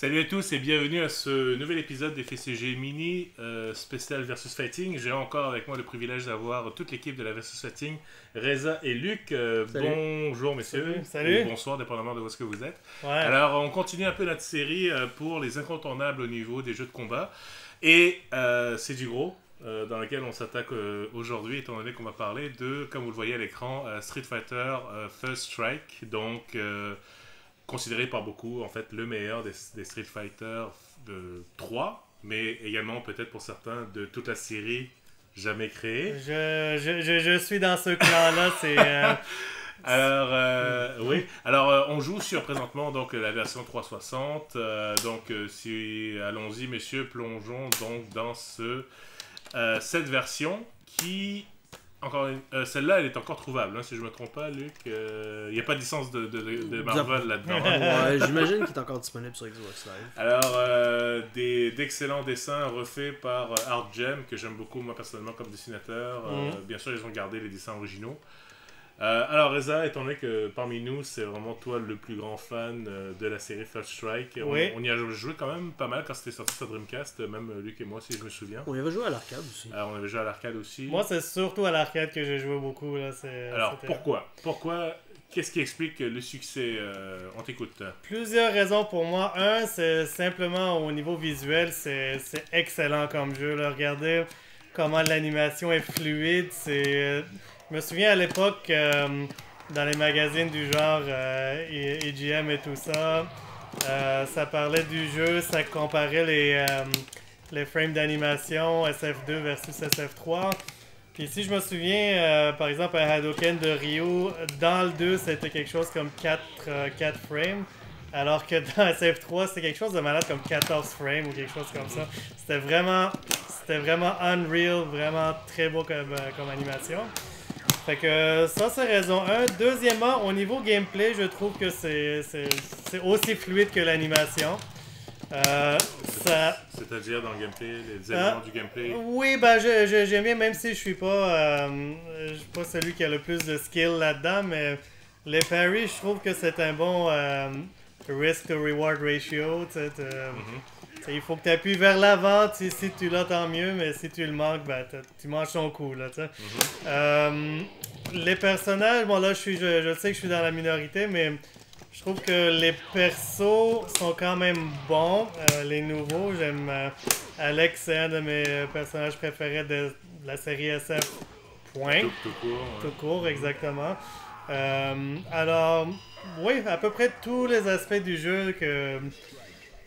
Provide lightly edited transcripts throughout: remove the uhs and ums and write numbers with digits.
Salut à tous et bienvenue à ce nouvel épisode des FCG Mini spécial Versus Fighting. J'ai encore avec moi le privilège d'avoir toute l'équipe de la Versus Fighting, Reza et Luc. Bonjour messieurs. Salut. Ou bonsoir, dépendamment de où est-ce que vous êtes. Ouais. Alors on continue un peu notre série pour les incontournables au niveau des jeux de combat. Et c'est du gros. Dans lequel on s'attaque aujourd'hui, étant donné qu'on va parler de, comme vous le voyez à l'écran, Street Fighter First Strike, donc considéré par beaucoup en fait le meilleur des Street Fighter de 3, mais également peut-être pour certains de toute la série jamais créée. Je suis dans ce clan-là, c'est... Alors, oui. Alors, on joue sur présentement donc la version 360. Si allons-y, messieurs, plongeons donc dans cette version qui, celle-là, elle est encore trouvable, hein, si je me trompe pas, Luc. Il n'y a pas de licence de Marvel là-dedans. Ouais, j'imagine qu'il est encore disponible sur Xbox Live. Alors, d'excellents dessins refaits par Art Gem, que j'aime beaucoup, moi, personnellement, comme dessinateur. Bien sûr, ils ont gardé les dessins originaux. Alors Reza, étant donné que parmi nous, c'est vraiment toi le plus grand fan de la série First Strike, oui. on y a joué quand même pas mal quand c'était sorti sur Dreamcast, même Luc et moi si je me souviens. On y avait joué à l'arcade aussi. On avait joué à l'arcade aussi. Moi, c'est surtout à l'arcade que j'ai joué beaucoup. Là. Alors pourquoi qu'est-ce qui explique le succès? On t'écoute. Plusieurs raisons pour moi. Un, c'est simplement au niveau visuel, c'est excellent comme jeu. Là. Regardez comment l'animation est fluide, je me souviens à l'époque, dans les magazines du genre EGM et tout ça, ça parlait du jeu, ça comparait les frames d'animation SF2 versus SF3. Puis si je me souviens, par exemple, un Hadouken de Ryu, dans le 2, c'était quelque chose comme 4 frames. Alors que dans SF3, c'était quelque chose de malade comme 14 frames ou quelque chose comme ça. C'était vraiment unreal, vraiment très beau comme animation. Fait que ça, c'est raison 1. Deuxièmement, au niveau gameplay, je trouve que c'est aussi fluide que l'animation. C'est-à-dire dans le gameplay, les éléments du gameplay? Oui, ben j'aime bien, même si je suis pas celui qui a le plus de skill là-dedans, mais les parries, je trouve que c'est un bon risk to reward ratio. Il faut que tu appuies vers l'avant, si tu l'as tant mieux, mais si tu le manques, ben, tu manges ton coup. Là, les personnages, bon là je sais que je suis dans la minorité, mais je trouve que les persos sont quand même bons, les nouveaux. J'aime Alex, c'est un de mes personnages préférés de la série SF. Point. Tout court. Ouais. Tout court, exactement. Alors, oui, à peu près tous les aspects du jeu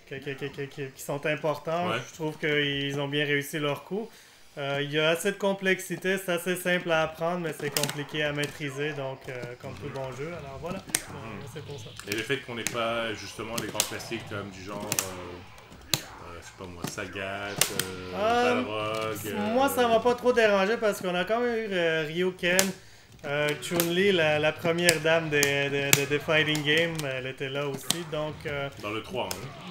qui sont importants. Ouais. Je trouve qu'ils ont bien réussi leur coup. Il y a assez de complexité, c'est assez simple à apprendre, mais c'est compliqué à maîtriser, donc comme tout bon jeu. Alors voilà, c'est pour ça. Et le fait qu'on n'ait pas justement les grands classiques comme du genre, je sais pas moi, Sagat, Balrog... Moi, ça m'a pas trop dérangé parce qu'on a quand même eu Ryoken. Chun-Li, la première dame des fighting games, elle était là aussi, donc... Dans le 3, hein?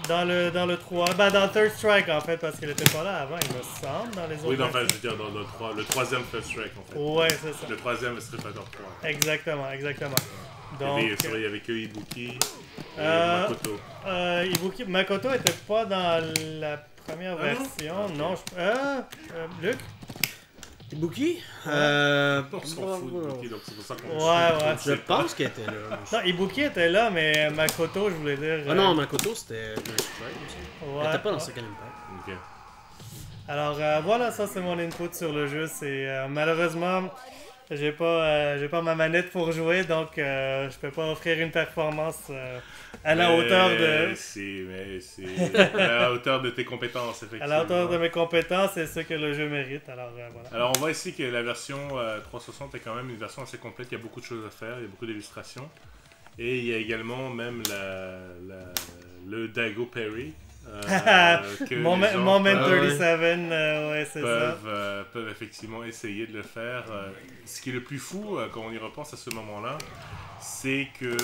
Dans le 3, ben dans Third Strike en fait, parce qu'elle était pas là avant, il me semble, dans les autres... Oui, enfin, je veux dire dans le 3, le troisième First Strike en fait. Ouais, c'est ça. Le troisième Street Fighter 3. Exactement. Donc, il y avait que Ibuki et Makoto. Makoto était pas dans la première version, non. Luc? Ibuki? On s'en fout d'Ibuki, donc c'est pour ça qu'on... Ouais. Je pense qu'elle était là. Non, Ibuki était là, mais Makoto, je voulais dire... Ah non, Makoto, c'était First Strike aussi. Ouais, Elle était pas dans Second Impact. Ok. Alors voilà, ça c'est mon input sur le jeu. C'est malheureusement, j'ai pas ma manette pour jouer, donc je peux pas offrir une performance à la hauteur de... à la hauteur de tes compétences, effectivement. À la hauteur de mes compétences, c'est ce que le jeu mérite. Alors voilà. Alors on voit ici que la version 360 est quand même une version assez complète. Il y a beaucoup de choses à faire, il y a beaucoup d'illustrations. Et il y a également même le Daigo Parry. Moment 37, ouais, c'est ça. Peuvent effectivement essayer de le faire. Ce qui est le plus fou quand on y repense à ce moment-là, c'est que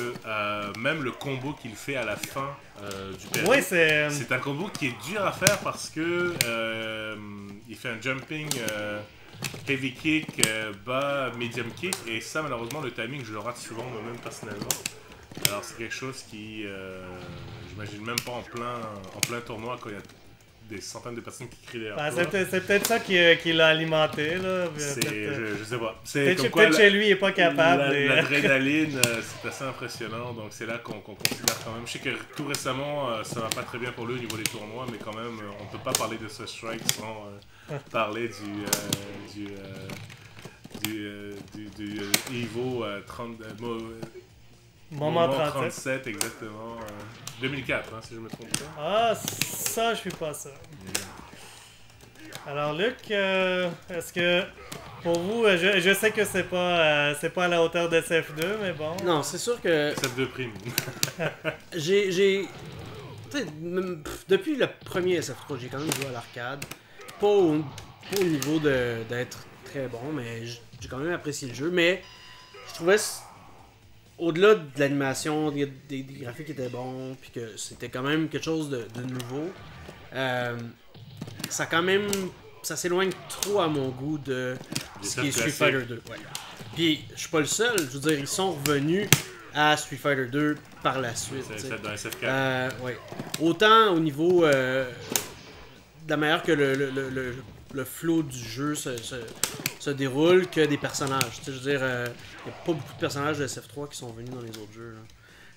même le combo qu'il fait à la fin du période, ouais, c'est un combo qui est dur à faire parce que il fait un jumping heavy kick, bas, medium kick, et ça malheureusement le timing je le rate souvent moi-même personnellement. Alors c'est quelque chose qui, j'imagine même pas en plein tournoi quand il y a des centaines de personnes qui crient derrière Ben, toi. c'est peut-être ça qui l'a alimenté, là. Je sais pas. C'est Peut-être comme quoi peut-être chez lui, il est pas capable. l'adrénaline, c'est assez impressionnant. Donc c'est là qu'on considère quand même. Je sais que tout récemment, ça va pas très bien pour lui au niveau des tournois, mais quand même, on peut pas parler de ce strike sans parler du Evo 30. Moment 37. 37, exactement. 2004, hein, si je me trompe pas. Ah, ça, je suis pas sûr. Alors, Luc, est-ce que pour vous, je sais que c'est pas à la hauteur de SF2, mais bon. Non, c'est sûr que Cette deux primes. j'ai. Tu sais, depuis le premier SF3, j'ai quand même joué à l'arcade. Pas au niveau d'être très bon, mais j'ai quand même apprécié le jeu. Mais je trouvais, au-delà de l'animation, des graphiques qui étaient bons, puis que c'était quand même quelque chose de nouveau, ça s'éloigne trop à mon goût de ce qui est Street Fighter 2. Ouais. Puis je suis pas le seul, je veux dire, ils sont revenus à Street Fighter 2 par la suite. C'est dans SF4. Ouais. Autant au niveau de la manière que le flow du jeu se déroule que des personnages. Je veux dire, il n'y a pas beaucoup de personnages de SF3 qui sont venus dans les autres jeux.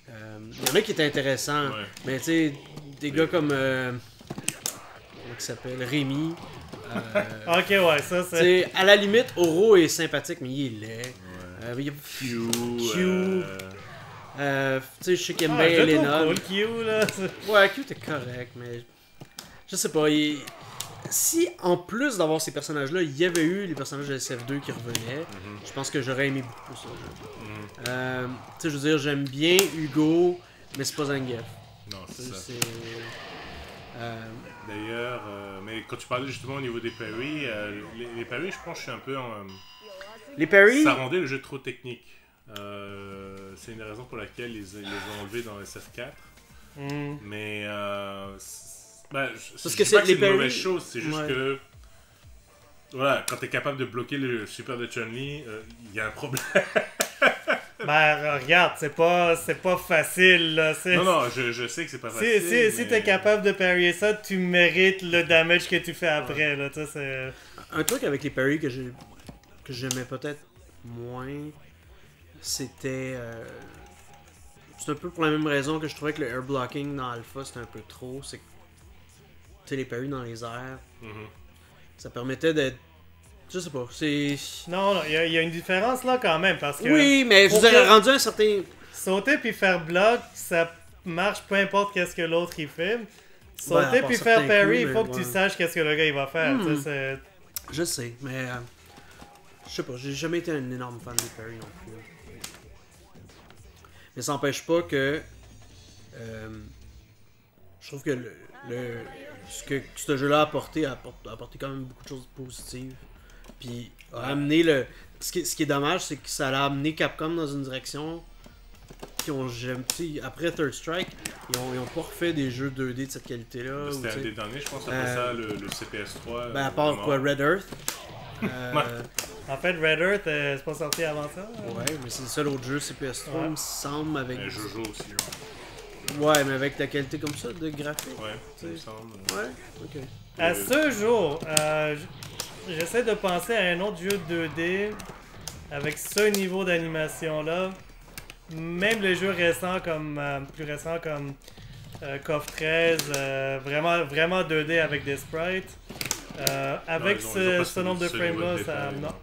Il y en a qui étaient intéressants, Ouais. mais tu sais, des gars comme. Comment il s'appelle Rémi. Ok, ouais, ça c'est. T'sais, à la limite, Oro est sympathique, mais il est laid. Il y a Q. Q. Tu sais, je sais qu'il aime Ah, bien je le trouve Elena. cool, Q, là. Ouais, Q était correct, mais je sais pas. Si en plus d'avoir ces personnages-là, il y avait eu les personnages de SF2 qui revenaient, je pense que j'aurais aimé beaucoup ça. Tu sais, je veux dire, j'aime bien Hugo, mais c'est pas Zangief. Non, c'est ça. C'est. D'ailleurs, mais quand tu parlais justement au niveau des parries, les parries, je pense que je suis un peu en. Les parries. Ça rendait le jeu trop technique. C'est une des raisons pour laquelle ils ont enlevé dans SF4. Mais. Parce je que dis pas c'est c'est les une parries. mauvaise chose, c'est juste Ouais. que. Voilà, quand t'es capable de bloquer le super de Chun-Li, il y a un problème. Ben, regarde, c'est pas facile, là. Non, je sais que c'est pas facile. Si t'es capable de parier ça, tu mérites le damage que tu fais après, là. Tu sais, c'est. Un truc avec les parries que j'aimais peut-être moins, c'était. C'est un peu pour la même raison que je trouvais que le air blocking dans Alpha c'était un peu trop. C'est que. Tu sais, les parries dans les airs, ça permettait d'être. Je sais pas, c'est. Non, il y a une différence là quand même, parce que. Oui, mais je vous ai rendu un certain. Sauter puis faire bloc, ça marche peu importe qu'est-ce que l'autre il fait. Ouais, Sauter à part puis certains faire parry, coups, il faut mais que tu ouais. saches qu'est-ce que le gars il va faire. Tu sais, c'est- Je sais, mais. Je sais pas, j'ai jamais été un énorme fan des parries non plus. Mais ça n'empêche pas que. Je trouve que ce que ce jeu-là a apporté quand même beaucoup de choses positives. Puis a amené le. Ce qui est dommage, c'est que ça a amené Capcom dans une direction qui ont jamais. Après Third Strike, ils ont pas refait des jeux 2D de cette qualité-là. ou, C'était tu un sais, des derniers, je pense, après ça, le CPS3. ben, à part quoi, Red Earth. En fait, Red Earth, c'est pas sorti avant ça. Ouais, mais c'est le seul autre jeu CPS3, Ouais. il me semble, avec. Jojo aussi. Ouais, mais avec la qualité comme ça de graphique. Ouais, ça me semble. Ouais, ok. À ce jour, j'essaie de penser à un autre jeu 2D avec ce niveau d'animation là. Même les jeux récents comme plus récents comme KOF 13, vraiment 2D avec des sprites. Avec Non, ils ont pas ce nombre de ce frames niveau là, de ça détail. non.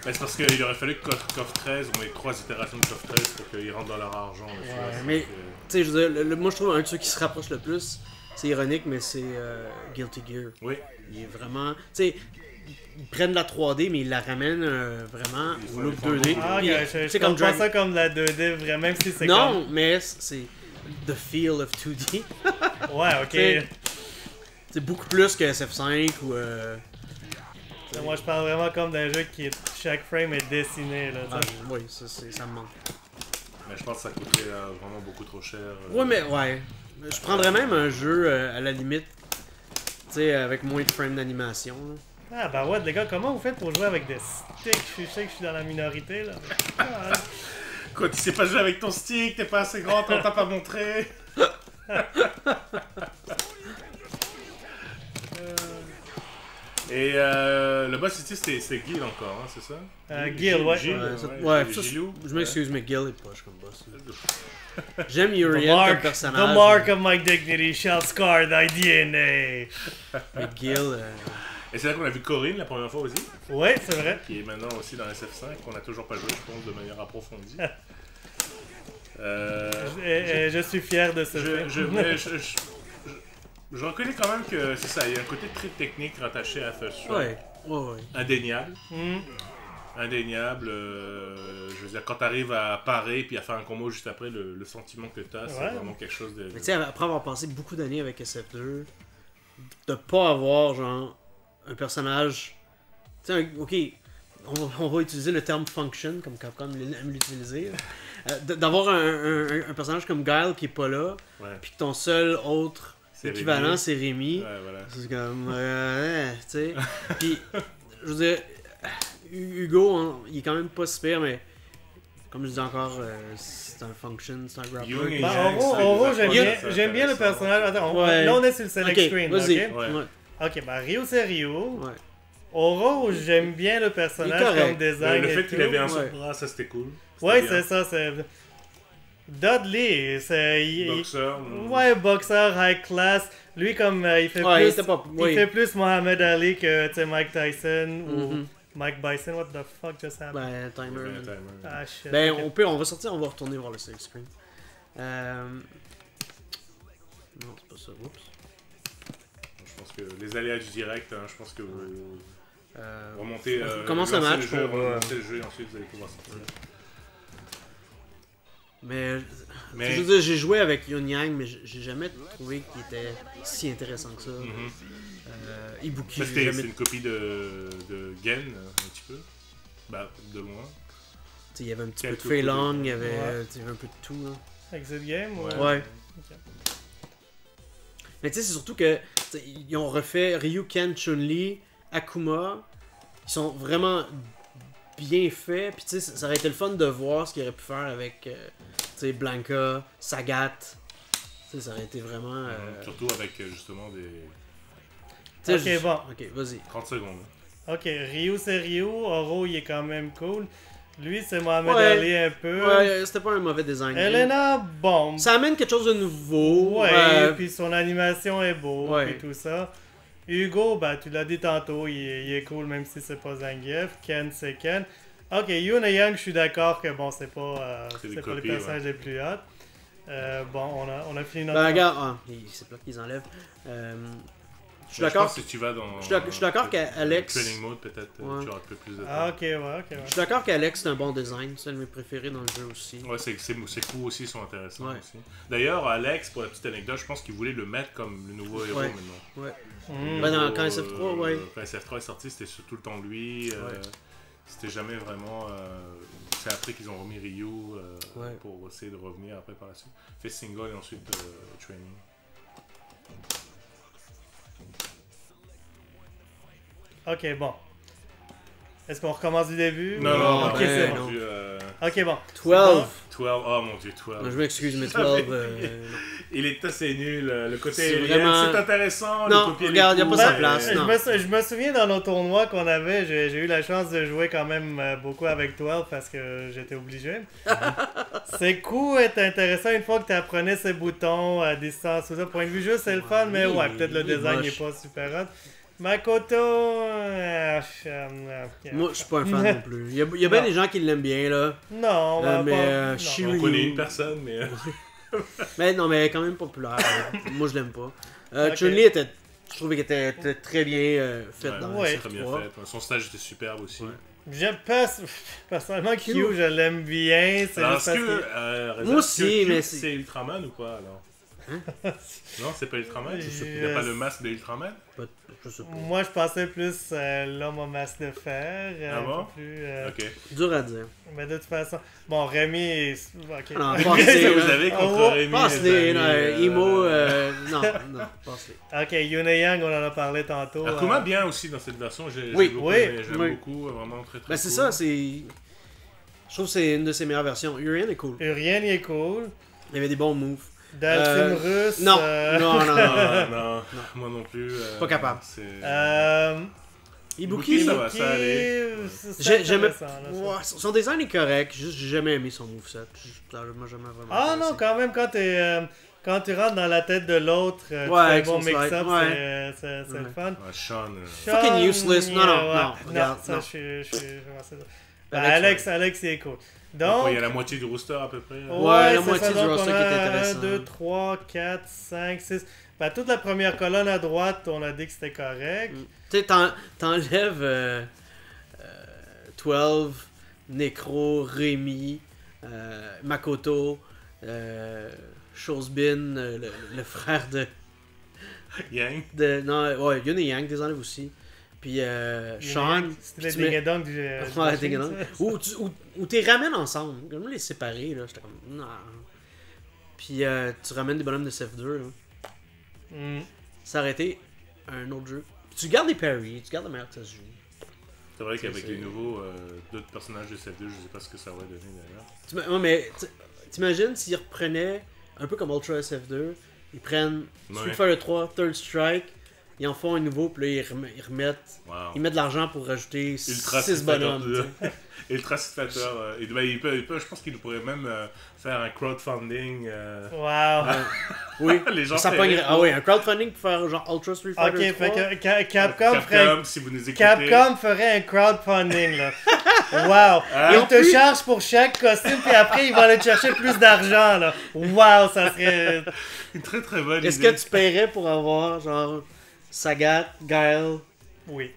Mais c'est parce qu'il aurait fallu que KOF 13, on ait 3 itérations de KOF 13 pour qu'ils rentrent dans leur argent. là, tu vois, c'est mais- que- Tu sais, je veux dire, moi je trouve un de ceux qui se rapproche le plus, c'est ironique, mais c'est Guilty Gear. Oui, Il est vraiment. Tu sais, ils prennent la 3D, mais ils la ramènent vraiment Ils au font- look ils font 2D. Ah, Puis, ok, tu je sais, comprends comme ça comme de la 2D, vraiment, même si c'est Non, mais c'est the feel of 2D. comme... Ouais, ok. T'sais, C'est beaucoup plus que SF5 ou. Moi, je parle vraiment comme d'un jeu qui chaque frame est dessiné, là. Ah, tu sais. oui, ça me manque. mais je pense que ça coûterait vraiment beaucoup trop cher. Ouais, mais ouais. Je prendrais même un jeu à la limite, tu sais, avec moins de frames d'animation. là. Ah, bah ouais, les gars, comment vous faites pour jouer avec des sticks? Je sais que je suis dans la minorité, là. Ah, Quoi, tu sais pas jouer avec ton stick, t'es pas assez grand, t'as pas montré. Et le boss ici, c'est Gil encore, hein, c'est ça? Gil, ouais. Gil, Ouais, ça, Gilou. je m'excuse, mais Gil est poche comme boss. J'aime The Urien comme mark, personnage. the mark of my dignity shall scar thy DNA. Mais Gil. Et c'est là qu'on a vu Corinne la première fois aussi, Ouais, c'est vrai. qui est maintenant aussi dans SF5, qu'on a toujours pas joué, je pense, de manière approfondie. Je suis fier de ce fait. Mais je reconnais quand même que c'est ça, il y a un côté très technique rattaché à First Strike. Ouais. Indéniable. Hmm. Indéniable. Je veux dire, quand t'arrives à parer puis à faire un combo juste après, le sentiment que t'as, c'est Ouais. vraiment quelque chose de. Mais tu sais, après avoir passé beaucoup d'années avec SF2, de pas avoir, genre, un personnage. Tu sais, ok, on va utiliser le terme function, comme Capcom aime l'utiliser. D'avoir un personnage comme Guile qui est pas là, Ouais. puis que ton seul autre C'est équivalent Rémi. c'est Rémi. Ouais, voilà. C'est comme. Tu sais. Puis, je veux dire, Hugo, hein, il est quand même pas si pire, mais. Comme je dis encore, c'est un function, c'est un Young grappler. et Bah, Yang, en gros, c'est en gros, des j'aime affaires, bien, ça, j'aime bien le intéressant. personnage. Attends, Ouais. là on est sur le select Ok, screen. vas-y. Ok, Ouais. Ouais. ok, bah Ryu c'est Ryu. Ouais. Oro, j'aime bien le personnage Il est correct. comme design. Le et fait qu'il tout. avait un Ouais. surprenant, ça c'était cool. Ouais, C'était bien. c'est ça. C'est Dudley, c'est. Boxeur. Ouais, boxeur high class. Lui, comme il fait Ouais, il plus. était pas. Il Oui. fait plus Mohamed Ali que tu sais, Mike Tyson ou Mhm. Mike Bison. What the fuck just happened? Ben, timer. Un timer. Ah shit. Ben, ok. on va sortir, on va retourner voir le select screen. Non, c'est pas ça. Oups. Je pense que les aléas du direct, hein, je pense que vous Euh, remontez. commence le lancez match jeu, pour, remontez le jeu et ensuite vous allez pouvoir sortir. Mais, Mais- je veux dire, j'ai joué avec Yun Yang, mais j'ai jamais trouvé qu'il était si intéressant que ça. Mhm. Ibuki, Mais j'ai c'est jamais. une copie de Gen, un petit peu. Bah, de loin. Il y avait un petit peu de Quelques Fei coups de- Long, il y avait, Ouais. il y avait un peu de tout. Là. Exit game ou... Ouais. Ok. Mais tu sais, c'est surtout que t'sais, ils ont refait Ryu, Ken, Chun-Li, Akuma. Ils sont vraiment bien faits. Puis tu sais, ça aurait été le fun de voir ce qu'ils auraient pu faire avec tu sais, Blanca, Sagat. Tu sais, ça aurait été vraiment. Surtout avec justement des tu sais, Ok, je- bon. Ok, vas-y. 30 secondes. Ok, Ryu c'est Ryu, Oro il est quand même cool. Lui c'est Mohamed Ouais. Ali un peu. Ouais, c'était pas un mauvais design. Elena, bon. Ça amène quelque chose de nouveau. Ouais, puis son animation est beau, Ouais. et tout ça. Hugo, bah tu l'as dit tantôt, il est cool même si c'est pas Zangief. Ken c'est Ken. Ok, Yoon et Yang, je suis d'accord que bon, c'est pas, C'est des c'est pas les copies, personnages les plus hot. Bon, on a fini notre. Ben, regarde, c'est pas qu'ils enlèvent. Je suis d'accord. Je pense que si tu vas dans. Je suis d'accord qu'Alex. Training mode, peut-être, Ouais. tu auras un peu plus de temps. Ah, ok, ouais, ok. Je Ouais. suis d'accord qu'Alex c'est un bon design, c'est un de mes préférés dans le jeu aussi. Ouais, ces coups aussi sont intéressants. Ouais. Aussi. D'ailleurs, Alex, pour la petite anecdote, je pense qu'il voulait le mettre comme le nouveau héros Ouais. maintenant. Ouais. Hmm. Ben, dans- quand SF3, ouais. Quand SF3 est sorti, c'était tout le temps lui. C'était jamais vraiment. C'est après qu'ils ont remis Ryu Ouais. pour essayer de revenir après par la suite. Fait single et ensuite training. Ok, bon. Est-ce qu'on recommence du début? Non, non, Ok, ouais, c'est non. bon. Vu, Ok, bon. 12. 12, oh mon dieu, 12. Non, je m'excuse, mais Ah, 12. mais- non. Il est assez nul. Le côté C'est alien, vraiment- c'est intéressant. Non, le copier regarde, les y a pas coups, sa Ben, place, non. je me souviens dans nos tournois qu'on avait, j'ai eu la chance de jouer quand même beaucoup avec 12 parce que j'étais obligé. Ses coups étaient intéressants une fois que tu apprenais ses boutons à distance. Tout ça, point de vue juste, c'est le fun, mais Oui, ouais, peut-être le il est design n'est moche. pas super hot. Makoto. Moi, je suis pas un fan non plus. Il y a bien Non. des gens qui l'aiment bien, là. Non, mais, pas- non. Shiryu- On connaît une personne, mais. Mais non, mais quand même populaire. Moi, je l'aime pas. Ok. Chun-Li était. Je trouvais qu'elle était très bien faite Ouais, dans Ouais. cette très bien fois. fait. Son stage était superbe aussi. Ouais. J'aime pas. Personnellement, Q, Q. je l'aime bien. C'est Alors, juste est-ce parce que. que. Moi aussi, est-ce que mais Q, c'est- c'est Ultraman ou pas alors Non, c'est pas Ultraman. Je sais Il n'y a pas. pas le masque de Ultraman. Je sais pas. Moi, je pensais plus l'homme au masque de fer. Ah un bon? peu plus, Ok. Dur à dire. Mais de toute façon. Bon, Rémi. Ok. Non, Qu'est-ce passez, que vous avez contre Oh, Rémi Passe-les, les amis, Imo, non, passe-les. Ok, Yoon et Yang, on en a parlé tantôt. Akuma bien aussi dans cette version. J'ai Oui, beaucoup oui, aimé, j'aime oui. beaucoup, vraiment très très Ben, c'est cool. ça, c'est. Je trouve que c'est une de ses meilleures versions. Urien est cool. Urien, il est cool. Il y avait des bons moves. Dalsim russe. Non. Non, Non, moi non plus. Pas capable. Ibuki, Ibuki, ça va, ça allait. J'aimais. intéressant, là, ça. Ouais, son design est correct, juste j'ai jamais aimé son moveset. Moi, jamais vraiment. Ah non, quand même, quand tu rentres dans la tête de l'autre, tu Ouais, fais un avec bon son slide, mix-up, ouais. c'est le Ouais. fun. Sean. Fucking useless. Non, non, ouais. non, regarde, ça, non. je suis vraiment ça. Alex, Alex, il est cool. Donc, Donc, il y a la moitié du rooster à peu près. Ouais, la c'est moitié ça, du donc roster on qui est a intéressant. 1, 2, 3, 4, 5, 6. Ben, toute la première colonne à droite, on a dit que c'était correct. Tu sais, t'enlèves 12, Necro, Rémi, Makoto, Shosbin, le frère Yang. non, ouais, Yun et Yang, des enlèves aussi. Puis Sean. C'était tu les mets- dingadongs du Ouais, t'es gagnant. Ou t'es ramènes ensemble. Comme les séparer, là. J'étais comme. Non. Puis tu ramènes des bonhommes de SF2, là. Ça aurait été un autre jeu. Puis tu gardes les parries, tu gardes la manière que ça se joue. C'est vrai qu'avec c'est- les nouveaux d'autres personnages de SF2, je sais pas ce que ça aurait donné d'ailleurs. Ouais, mais t'imagines s'ils reprenaient, un peu comme Ultra SF2, ils prennent Street Ouais. Fighter 3, Third Strike, ils en font un nouveau, puis là ils remettent. Wow. Ils mettent de l'argent pour rajouter Ultra 6 bonhommes. tu sais. Ultra Satisfacteur. Il peut, je pense qu'il pourrait même faire un crowdfunding. Wow. Oui, Les gens ça paieraient pogne. Ah pour- oui, un crowdfunding pour faire genre Ultra Street Ok, Fighter 3. fait que Capcom ferait. si vous nous écoutez. Capcom ferait un crowdfunding, là. Wow! Hein? Ils te chargent pour chaque costume, puis après, ils vont aller te chercher plus d'argent, là. Wow, ça serait... Une très très bonne Est-ce idée. que tu paierais pour avoir genre Sagat, Guile? Oui.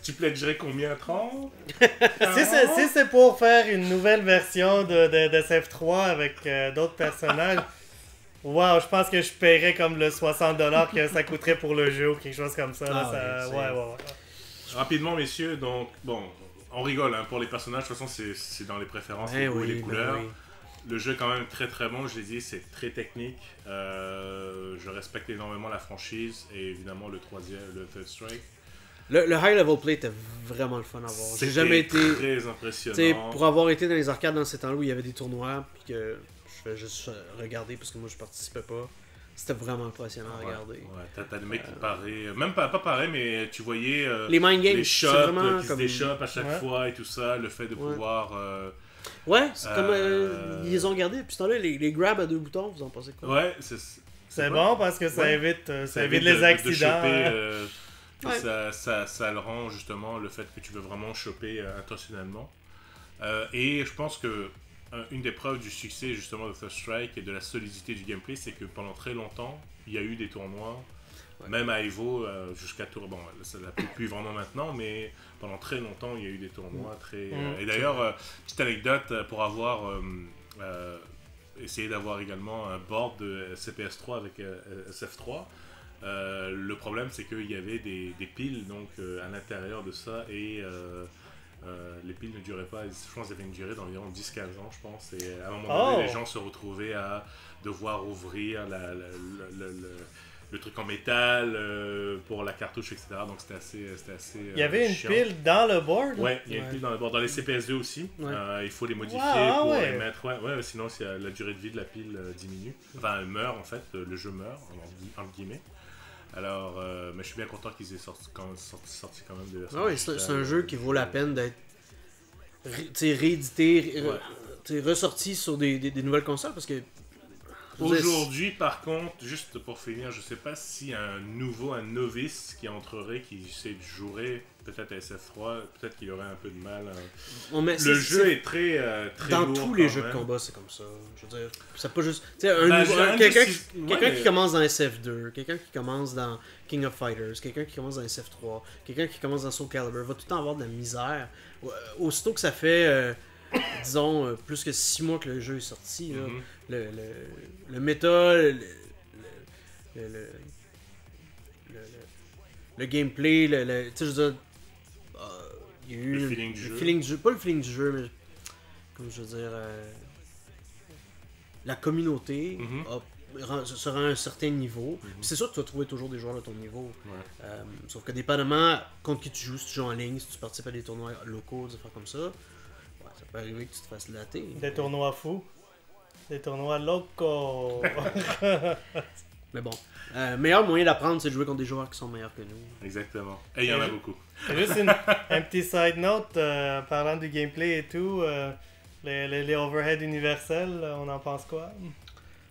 Tu pledgerais combien? 30? Si c'est pour faire une nouvelle version de SF3 avec d'autres personnages, wow, je pense que je paierais comme le 60$ que ça coûterait pour le jeu ou quelque chose comme ça. Là, Ah ça- ouais, ouais. Rapidement, messieurs, donc, bon, on rigole hein, pour les personnages, de toute façon, c'est dans les préférences, les goûts et les couleurs. oui. Le jeu est quand même très très bon, je l'ai dit, c'est très technique. Je respecte énormément la franchise et évidemment le troisième, le Third Strike. Le high level play était vraiment le fun à voir. J'ai C'était jamais été. très Tu sais, impressionnant. pour avoir été dans les arcades dans ces temps-là où il y avait des tournois, puis que je fais juste regarder parce que moi je participais pas, c'était vraiment impressionnant à regarder. Ouais, t'as des mecs qui paraient, même pas pareil, mais tu voyais Les mind games, les c'est shots vraiment qui se comme. déchoppent à chaque Ouais. fois et tout ça, le fait de Ouais. pouvoir. Ouais, c'est comme. Euh, Ils les ont gardés. Puis ce temps-là, les grabs à 2 boutons, vous en pensez quoi? Ouais, C'est bon parce que ça Ouais. évite, Ça évite évite les accidents. choper, hein. et Ouais. ça le rend justement le fait que tu veux vraiment choper intentionnellement. Et je pense que une des preuves du succès justement de First Strike et de la solidité du gameplay, c'est que pendant très longtemps, il y a eu des tournois, même à Evo, jusqu'à tour. Bon, ça l'a plus vraiment maintenant, mais pendant très longtemps, il y a eu des tournois très. Et d'ailleurs, petite anecdote pour avoir essayé d'avoir également un board de CPS3 avec SF3. Le problème, c'est qu'il y avait des piles donc à l'intérieur de ça et les piles ne duraient pas. Je pense qu'elles avaient une durée d'environ 10-15 ans, je pense. Et à un moment donné, les gens se retrouvaient à devoir ouvrir le truc en métal pour la cartouche, etc. Donc c'était assez. Il y avait une chiant. pile dans le board? Ouais, il y a une Ouais. pile dans le board. Dans les CPS2 aussi, Ouais. il faut les modifier Wow, pour ouais. les mettre. Ouais, sinon la durée de vie de la pile diminue. Enfin, elle meurt en fait, le jeu meurt, entre guillemets. Alors, mais je suis bien content qu'ils aient sorti quand même des versions. Ah oui, c'est un digitales. jeu qui vaut la peine d'être réédité, Ouais. ressorti sur des nouvelles consoles parce que. je veux dire, Aujourd'hui, par contre, juste pour finir, je sais pas si un novice qui entrerait, qui sait jouer peut-être à SF3, peut-être qu'il aurait un peu de mal. Le jeu est très dans lourd tous les quand jeux de même. combat, c'est comme ça. Je veux dire, c'est pas juste. Tu sais, Quelqu'un quelqu'un qui commence dans SF2, quelqu'un qui commence dans King of Fighters, quelqu'un qui commence dans SF3, quelqu'un qui commence dans Soul Calibur va tout le temps avoir de la misère. Aussitôt que ça fait, disons, plus que 6 mois que le jeu est sorti, là, le méta, le gameplay, tu sais, je veux dire, il y a eu Le feeling du jeu. feeling du jeu, pas le feeling du jeu, mais comme je veux dire, la communauté a sera à un certain niveau. Puis c'est sûr que tu vas trouver toujours des joueurs de ton niveau. Ouais. Sauf que dépendamment contre qui tu joues, si tu joues en ligne, si tu participes à des tournois locaux, des affaires comme ça, ça peut arriver que tu te fasses latter. Des tournois fous. Des tournois locaux. Mais bon. Meilleur moyen d'apprendre, c'est de jouer contre des joueurs qui sont meilleurs que nous. Exactement. Et il y en a beaucoup. Juste un petit side note, parlant du gameplay et tout, les overheads universels, on en pense quoi?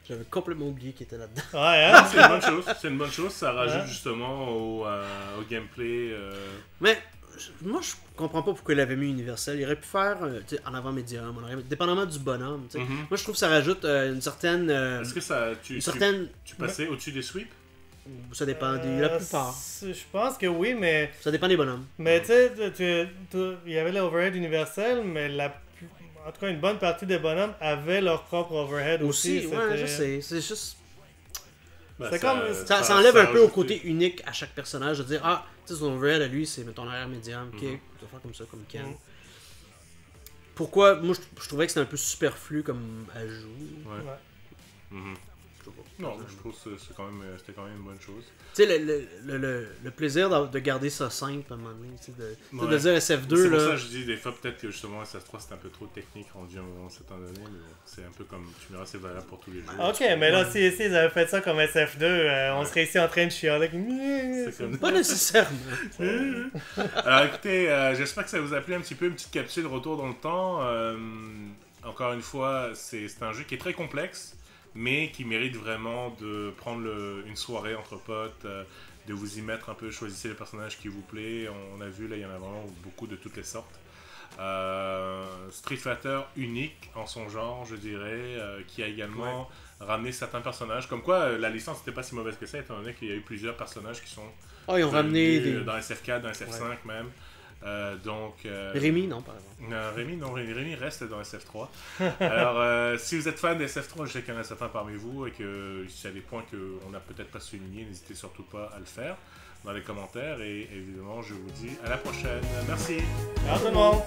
J'avais complètement oublié qu'il était là-dedans. Ouais, hein? C'est une bonne chose. C'est une bonne chose. Ça rajoute Ouais. justement au gameplay. Mais moi, je comprends pas pourquoi il avait mis universel. Il aurait pu faire tu sais, en avant médium, dépendamment du bonhomme. Tu sais. Mhm. Moi, je trouve que ça rajoute une certaine. Est-ce que ça, Une certaine. tu passais au-dessus des sweeps? Ça dépend de la plupart. Je pense que oui, mais Ça dépend des bonhommes. tu sais, il y avait l'overhead universel, mais en tout cas, une bonne partie des bonhommes avaient leur propre overhead aussi. Aussi, ouais, je sais. C'est juste. Ben, C'est comme- Ça enlève un peu au rajoute- côté unique à chaque personnage. De dire, ah, tu sais, son overhead à lui, c'est mettons arrière médium. Ok, Mhm. tu vas faire comme ça, comme Ken. Mhm. Pourquoi Moi, je trouvais que c'était un peu superflu comme ajout. Ouais. Ouais. Mhm. Je sais pas. Non, je trouve que c'était quand même une bonne chose. Tu sais, le plaisir de garder ça simple à un moment donné, tu sais, de Ouais. dire SF2, C'est pour ça là. que je dis des fois peut-être que justement SF3 c'est un peu trop technique rendu à un moment certain donné, mais bon, c'est un peu comme tu me diras, c'est valable pour tous les jeux. Ok, mais là, si ils avaient fait ça comme SF2, on serait ici en train de chialer. C'est comme... Pas nécessairement. Alors écoutez, j'espère que ça vous a plu un petit peu, une petite capsule retour dans le temps. Encore une fois, c'est un jeu qui est très complexe, mais qui mérite vraiment de prendre une soirée entre potes, de vous y mettre un peu, choisissez le personnage qui vous plaît. On a vu là, il y en a vraiment beaucoup de toutes les sortes. Street Fighter unique en son genre, je dirais, qui a également ramené certains personnages. Comme quoi, la licence n'était pas si mauvaise que ça, étant donné qu'il y a eu plusieurs personnages qui sont Oh, ils ont ramené venus, des. dans SF4, dans SF5 même. Rémi, non, par exemple. Rémi reste dans SF3. Alors, si vous êtes fan de SF3, je sais qu'il y en a certains parmi vous et que s'il y a des points qu'on n'a peut-être pas soulignés, n'hésitez surtout pas à le faire dans les commentaires. Et évidemment, je vous dis à la prochaine. Merci. Ciao tout le monde!